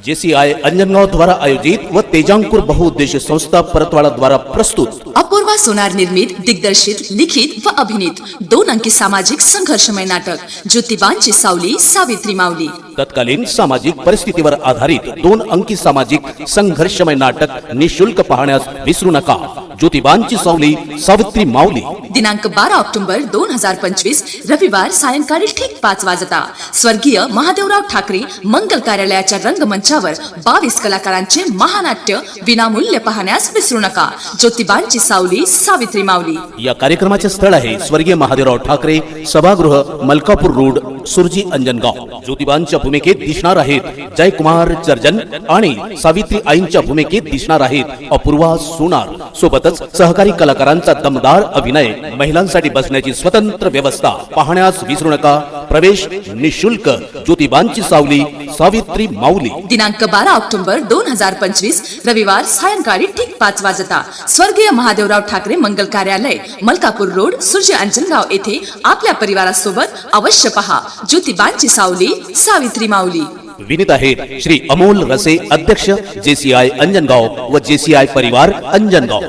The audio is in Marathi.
जेसीआय अंजनगाव द्वारा आयोजित व तेजांकुर बहुउद्देशीय संस्था परतवाड़ा द्वारा प्रस्तुत अपूर्वा सोनार निर्मित, दिग्दर्शित, लिखित व अभिनीत 2 अंकी सामाजिक संघर्षमय नाटक ज्योतिबांची सावली सावित्री माऊली। तत्कालीन सामाजिक परिस्थितीवर आधारित 2 अंकी सामाजिक संघर्षमय नाटक निशुल्क पाहण्यास विसरू नका। ज्योतिबांची सावली सावित्री माऊली। दिनांक 12 ऑक्टोबर 2025 रविवार सायंकाळी ठीक 5 वाजता स्वर्गीय महादेवराव ठाकरे मंगल कार्यालयाच्या रंगमंचावर 22 कलाकारांचे महानाट्य विनामूल्य पाहण्यास विसरू नका। ज्योतिबांची सावली सावित्री माऊली। या कार्यक्रमाचे स्थळ आहे स्वर्गीय महादेवराव ठाकरे सभागृह, मलकापूर रोड, सुरजी, अंजनगाव। ज्योतिबांच्या भूमिकेत दिसणार आहेत जयकुमार चर्जन आणि सावित्री आईंच्या भूमिकेत दिसणार आहेत अपूर्वा सोनार। सोबतच सहकारी कलाकारांचा दमदार अभिनय, महिलांसाठी बसण्याची स्वतंत्र व्यवस्था। पाहण्यास विसरू नका। प्रवेश निशुल्क। ज्योतिबांची सावली सावित्री माऊली। दिनांक 12 ऑक्टोबर 2025 रविवार सायंकाळी ठीक 5 वाजता स्वर्गीय महादेवराव ठाकरे मंगल कार्यालय, मलकापूर रोड, सुरजी, अंजनगाव येथे आपल्या परिवारासोबत अवश्य पहा ज्योतिबांची सावली सावित्री माऊली। विनीत आहेत श्री अमोल रसे, अध्यक्ष जेसीआय अंजनगाव व जेसीआय परिवार अंजनगाव।